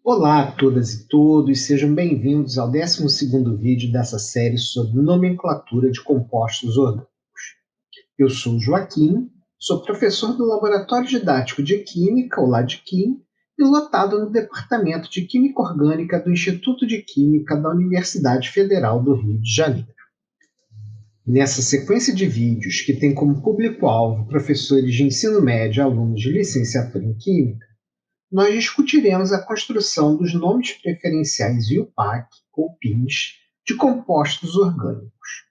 Olá a todas e todos, sejam bem-vindos ao 12º vídeo dessa série sobre nomenclatura de compostos orgânicos. Eu sou Joaquim, sou professor do Laboratório Didático de Química, o LADQuim, e lotado no Departamento de Química Orgânica do Instituto de Química da Universidade Federal do Rio de Janeiro. Nessa sequência de vídeos, que tem como público-alvo professores de ensino médio e alunos de licenciatura em Química, nós discutiremos a construção dos nomes preferenciais IUPAC, ou PINs, de compostos orgânicos.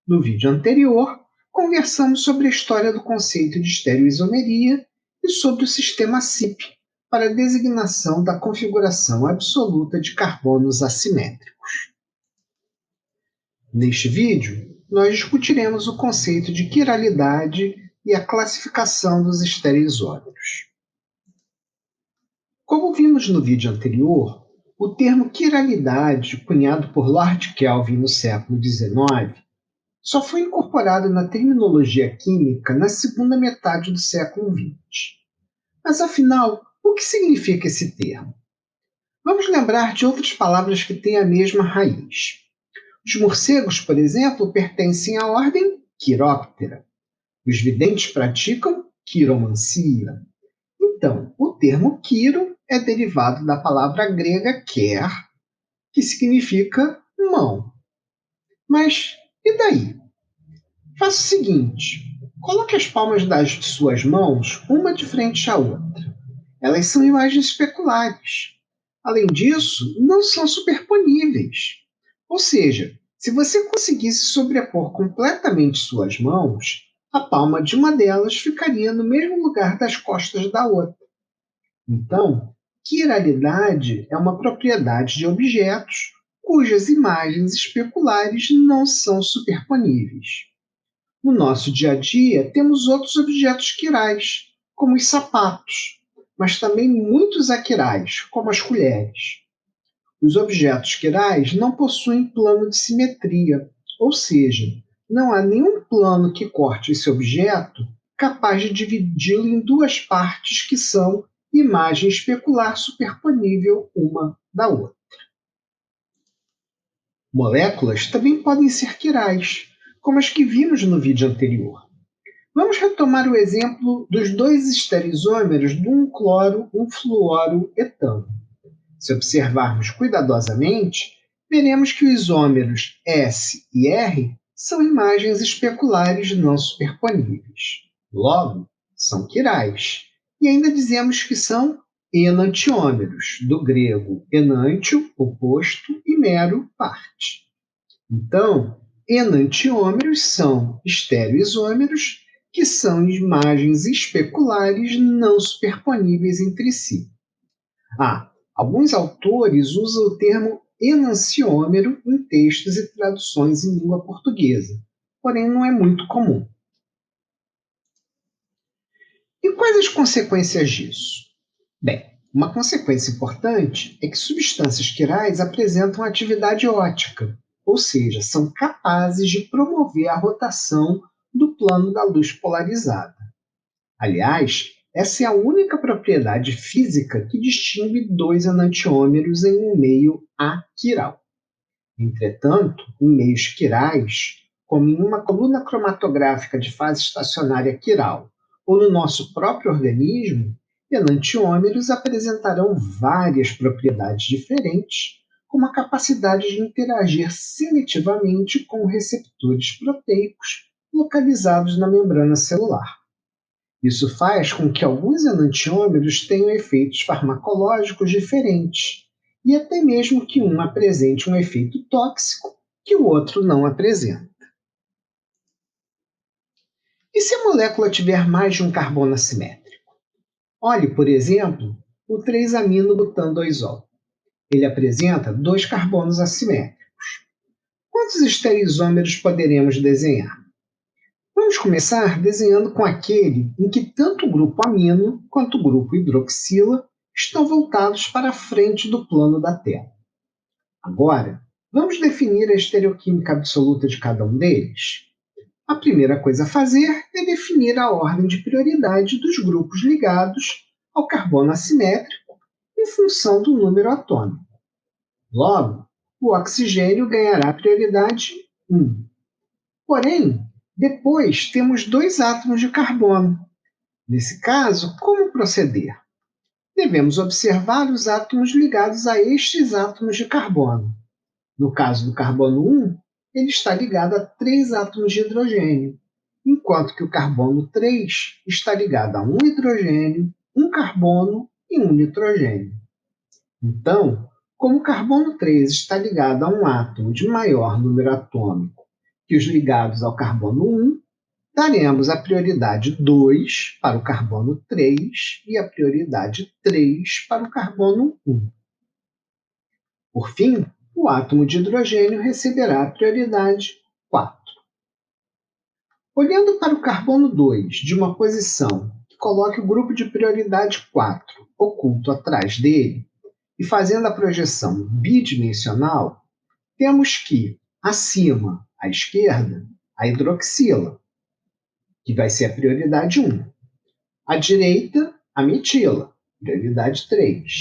No vídeo anterior, conversamos sobre a história do conceito de estereoisomeria e sobre o sistema CIP, para a designação da configuração absoluta de carbonos assimétricos. Neste vídeo, nós discutiremos o conceito de quiralidade e a classificação dos estereoisómeros. Como vimos no vídeo anterior, o termo quiralidade, cunhado por Lord Kelvin no século XIX, só foi incorporado na terminologia química na segunda metade do século XX. Mas, afinal, o que significa esse termo? Vamos lembrar de outras palavras que têm a mesma raiz. Os morcegos, por exemplo, pertencem à ordem Chiroptera. Os videntes praticam quiromancia. Então, o termo quiro é derivado da palavra grega quer, que significa mão. Mas e daí? Faça o seguinte, coloque as palmas das suas mãos uma de frente à outra. Elas são imagens especulares. Além disso, não são superponíveis. Ou seja, se você conseguisse sobrepor completamente suas mãos, a palma de uma delas ficaria no mesmo lugar das costas da outra. Então, quiralidade é uma propriedade de objetos cujas imagens especulares não são superponíveis. No nosso dia a dia, temos outros objetos quirais, como os sapatos, mas também muitos aquirais, como as colheres. Os objetos quirais não possuem plano de simetria, ou seja, não há nenhum plano que corte esse objeto capaz de dividi-lo em duas partes que são imagem especular superponível uma da outra. Moléculas também podem ser quirais, como as que vimos no vídeo anterior. Vamos retomar o exemplo dos dois estereoisômeros do 1-cloro-1-fluoro-etano. Se observarmos cuidadosamente, veremos que os isômeros S e R são imagens especulares não superponíveis. Logo, são quirais. E ainda dizemos que são enantiômeros, do grego enantio, oposto, e mero, parte. Então, enantiômeros são estereoisômeros, que são imagens especulares não superponíveis entre si. Alguns autores usam o termo enanciômero em textos e traduções em língua portuguesa, porém não é muito comum. E quais as consequências disso? Bem, uma consequência importante é que substâncias quirais apresentam atividade ótica, ou seja, são capazes de promover a rotação do plano da luz polarizada. Aliás, essa é a única propriedade física que distingue dois enantiômeros em um meio aquiral. Entretanto, em meios quirais, como em uma coluna cromatográfica de fase estacionária quiral, ou no nosso próprio organismo, enantiômeros apresentarão várias propriedades diferentes, como a capacidade de interagir seletivamente com receptores proteicos localizados na membrana celular. Isso faz com que alguns enantiômeros tenham efeitos farmacológicos diferentes, e até mesmo que um apresente um efeito tóxico que o outro não apresenta. E se a molécula tiver mais de um carbono assimétrico? Olhe, por exemplo, o 3-amino-butandoizol. Ele apresenta 2 carbonos assimétricos. Quantos estereoisômeros poderemos desenhar? Vamos começar desenhando com aquele em que tanto o grupo amino quanto o grupo hidroxila estão voltados para a frente do plano da tela. Agora, Vamos definir a estereoquímica absoluta de cada um deles? A primeira coisa a fazer é definir a ordem de prioridade dos grupos ligados ao carbono assimétrico em função do número atômico. Logo, o oxigênio ganhará prioridade 1. Porém, depois temos 2 átomos de carbono. Nesse caso, como proceder? Devemos observar os átomos ligados a estes átomos de carbono. No caso do carbono 1, ele está ligado a 3 átomos de hidrogênio, enquanto que o carbono 3 está ligado a um hidrogênio, um carbono e um nitrogênio. Então, como o carbono 3 está ligado a um átomo de maior número atômico que os ligados ao carbono 1, daremos a prioridade 2 para o carbono 3 e a prioridade 3 para o carbono 1. Por fim, o átomo de hidrogênio receberá a prioridade 4. Olhando para o carbono 2 de uma posição que coloque o grupo de prioridade 4 oculto atrás dele e fazendo a projeção bidimensional, temos que, acima, à esquerda, a hidroxila, que vai ser a prioridade 1. À direita, a metila, prioridade 3.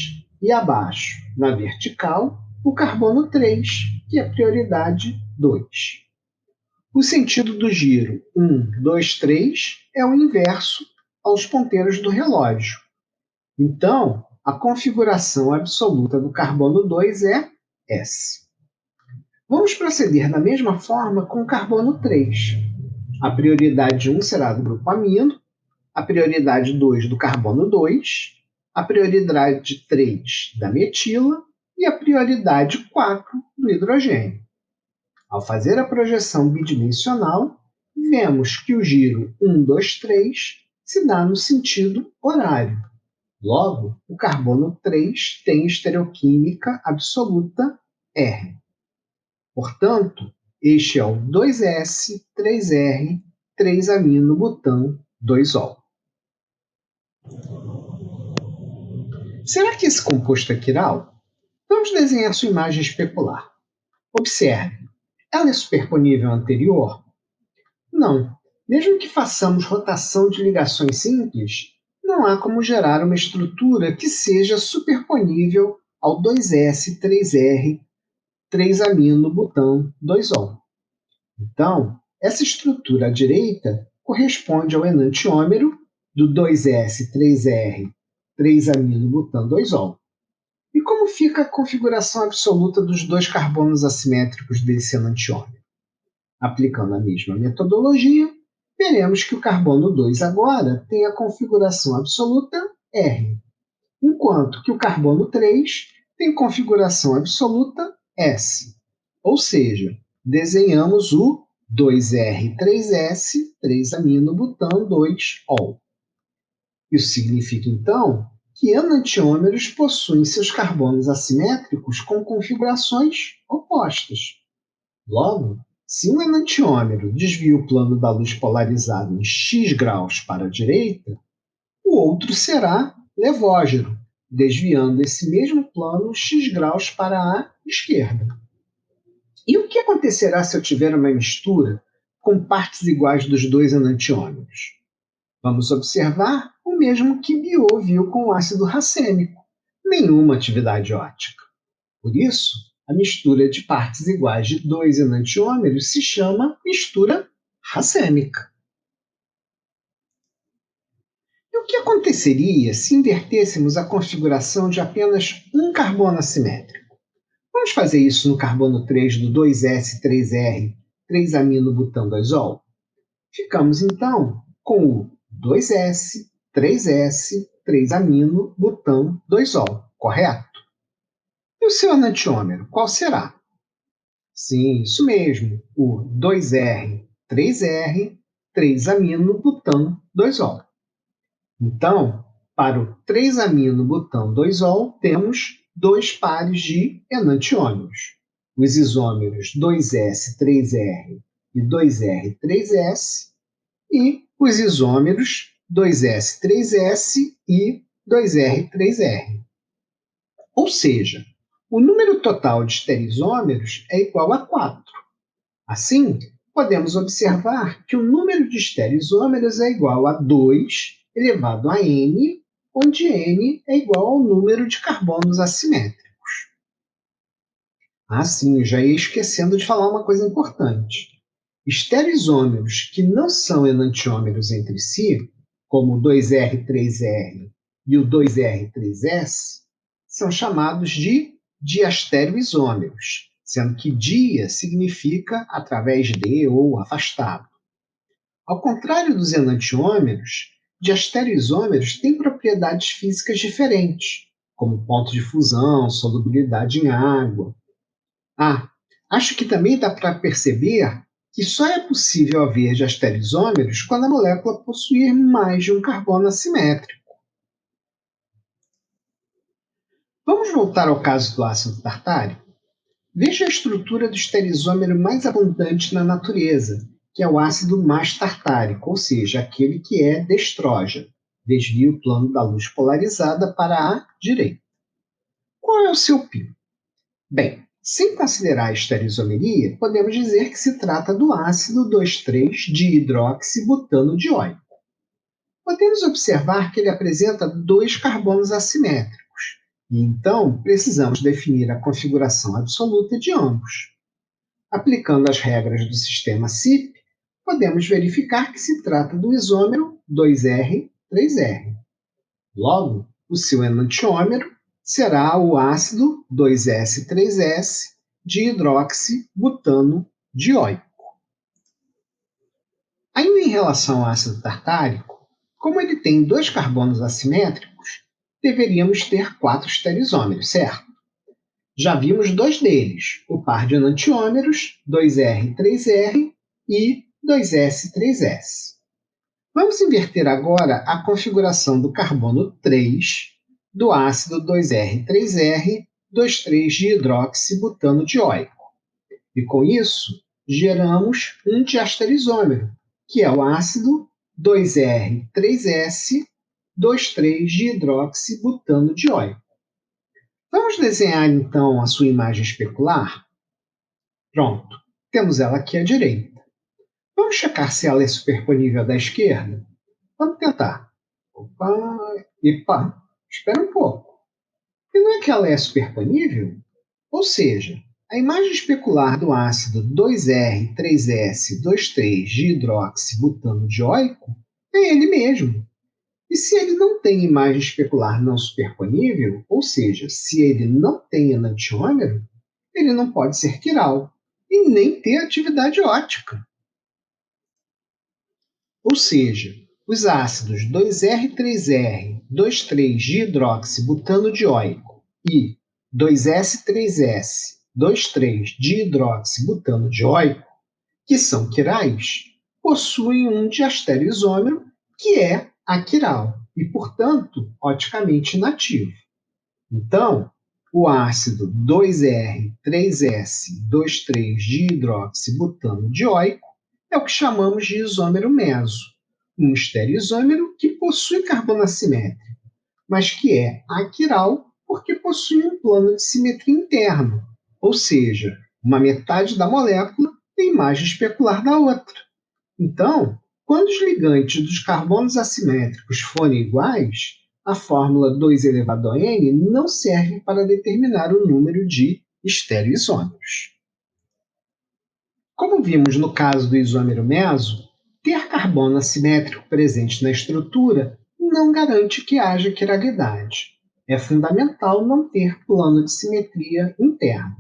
E abaixo, na vertical, o carbono 3, que é prioridade 2. O sentido do giro 1, 2, 3 é o inverso aos ponteiros do relógio. Então, a configuração absoluta do carbono 2 é S. Vamos proceder da mesma forma com o carbono 3. A prioridade 1 será do grupo amino, a prioridade 2 do carbono 2, a prioridade 3 da metila e a prioridade 4 do hidrogênio. Ao fazer a projeção bidimensional, vemos que o giro 1, 2, 3 se dá no sentido horário. Logo, o carbono 3 tem estereoquímica absoluta R. Portanto, este é o 2S, 3R, 3-amino-butano, 2-ol. Será que esse composto é quiral? Vamos desenhar sua imagem especular. Observe, ela é superponível à anterior? Não. Mesmo que façamos rotação de ligações simples, não há como gerar uma estrutura que seja superponível ao 2S, 3R, 3-amino-butano, 2-ol. Então, essa estrutura à direita corresponde ao enantiômero do 2S, 3R, 3-amino-butano, 2-ol. E como fica a configuração absoluta dos 2 carbonos assimétricos desse enantiômero? Aplicando a mesma metodologia, veremos que o carbono 2 agora tem a configuração absoluta R, enquanto que o carbono 3 tem configuração absoluta S. Ou seja, desenhamos o 2R3S, 3-amino-butano, 2-ol. Isso significa, então, que enantiômeros possuem seus carbonos assimétricos com configurações opostas. Logo, se um enantiômero desvia o plano da luz polarizado em x graus para a direita, o outro será levógeno, desviando esse mesmo plano x graus para a esquerda. E o que acontecerá se eu tiver uma mistura com partes iguais dos 2 enantiômeros? Vamos observar o mesmo que Biot viu com o ácido racêmico: nenhuma atividade ótica. Por isso, a mistura de partes iguais de 2 enantiômeros se chama mistura racêmica. E o que aconteceria se invertêssemos a configuração de apenas um carbono assimétrico? Vamos fazer isso no carbono 3 do 2S3R, 3-amino-butano, 2-ol? Ficamos, então, com o 2S, 3S, 3-amino-butano, 2-ol, correto? E o seu enantiômero, qual será? Sim, isso mesmo, o 2R, 3R, 3-amino-butano, 2-ol. Então, para o 3-amino-butano, 2-ol, temos 2 pares de enantiômeros. Os isômeros 2S, 3R e 2R, 3S, e os isômeros 2S, 3S e 2R, 3R. Ou seja, O número total de estereisômeros é igual a 4. Assim, podemos observar que o número de estereisômeros é igual a 2 elevado a n, onde n é igual ao número de carbonos assimétricos. Sim, eu já ia esquecendo de falar uma coisa importante. Estereisômeros que não são enantiômeros entre si, como o 2R3R e o 2R3S, são chamados de diastereoisômeros, sendo que dia significa através de ou afastado. Ao contrário dos enantiômeros, diastereoisômeros têm propriedades físicas diferentes, como ponto de fusão, solubilidade em água. Acho que também dá para perceber que só é possível haver diastereoisômeros quando a molécula possuir mais de um carbono assimétrico. Vamos voltar ao caso do ácido tartárico? Veja a estrutura do estereoisômero mais abundante na natureza, que é o ácido mais tartárico, ou seja, aquele que é destrógeno, desvia o plano da luz polarizada para a direita. Qual é o seu π? Bem, sem considerar a estereoisomeria, podemos dizer que se trata do ácido 2,3-dihidroxibutano dioico. Podemos observar que ele apresenta 2 carbonos assimétricos, e então precisamos definir a configuração absoluta de ambos. Aplicando as regras do sistema CYP, podemos verificar que se trata do isômero 2R3R. Logo, o seu enantiômero será o ácido 2S3S dihidroxibutano dioico. Ainda em relação ao ácido tartárico, como ele tem 2 carbonos assimétricos, deveríamos ter 4 estereoisômeros, certo? Já vimos 2 deles, o par de enantiômeros 2R3R e 2S3S. Vamos inverter agora a configuração do carbono 3 do ácido 2R3R 2,3-dihidroxibutano dioico. E com isso, geramos um diastereoisômero, que é o ácido 2R3S 2,3-dihidroxibutano dioico. Vamos desenhar então a sua imagem especular? Pronto, temos ela aqui à direita. Vamos checar se ela é superponível da esquerda? Vamos tentar. Epa, espera um pouco. E não é que ela é superponível? Ou seja, a imagem especular do ácido 2R3S23-dihidroxibutano dioico é ele mesmo. E se ele não tem imagem especular não superponível, ou seja, se ele não tem enantiômero, ele não pode ser quiral e nem ter atividade ótica. Ou seja, os ácidos 2R3R 2,3-dihidroxibutano dioico e 2S3S 2,3-dihidroxibutano dioico, que são quirais, possuem um diastereoisômero que é aquiral e, portanto, oticamente inativo. Então, o ácido 2R3S 2,3-dihidroxibutano dioico é o que chamamos de isômero meso, um estereoisômero que possui carbono assimétrico, mas que é aquiral porque possui um plano de simetria interno, ou seja, uma metade da molécula tem imagem especular da outra. Então, quando os ligantes dos carbonos assimétricos forem iguais, a fórmula 2 elevado a n não serve para determinar o número de estereoisômeros. Como vimos no caso do isômero meso, ter carbono assimétrico presente na estrutura não garante que haja quiralidade. É fundamental não ter plano de simetria interno.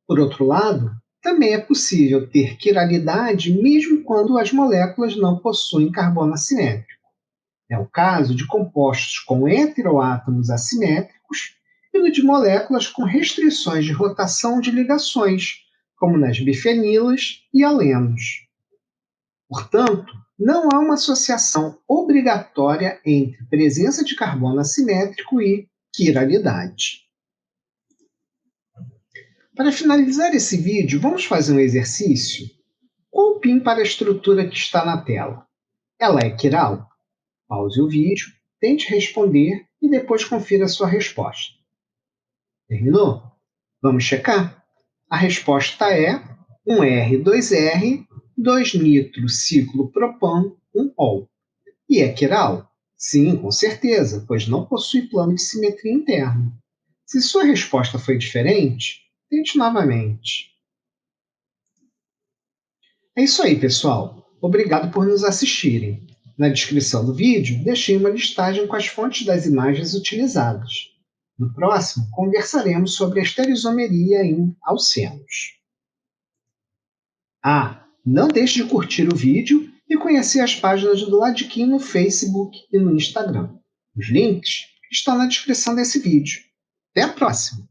Por outro lado, também é possível ter quiralidade mesmo quando as moléculas não possuem carbono assimétrico. É o caso de compostos com heteroátomos assimétricos e no de moléculas com restrições de rotação de ligações, como nas bifenilas e alenos. Portanto, não há uma associação obrigatória entre presença de carbono assimétrico e quiralidade. Para finalizar esse vídeo, vamos fazer um exercício? Qual o PIN para a estrutura que está na tela? Ela é quiral? Pause o vídeo, tente responder e depois confira a sua resposta. Terminou? Vamos checar? A resposta é 1R2R, 2-nitrociclopropan, 1-ol. E é quiral? Sim, com certeza, pois não possui plano de simetria interno. Se sua resposta foi diferente, tente novamente. É isso aí, pessoal. Obrigado por nos assistirem. Na descrição do vídeo, deixei uma listagem com as fontes das imagens utilizadas. No próximo, conversaremos sobre a estereoisomeria em alcenos. Não deixe de curtir o vídeo e conhecer as páginas do Ladquim no Facebook e no Instagram. Os links estão na descrição desse vídeo. Até a próxima!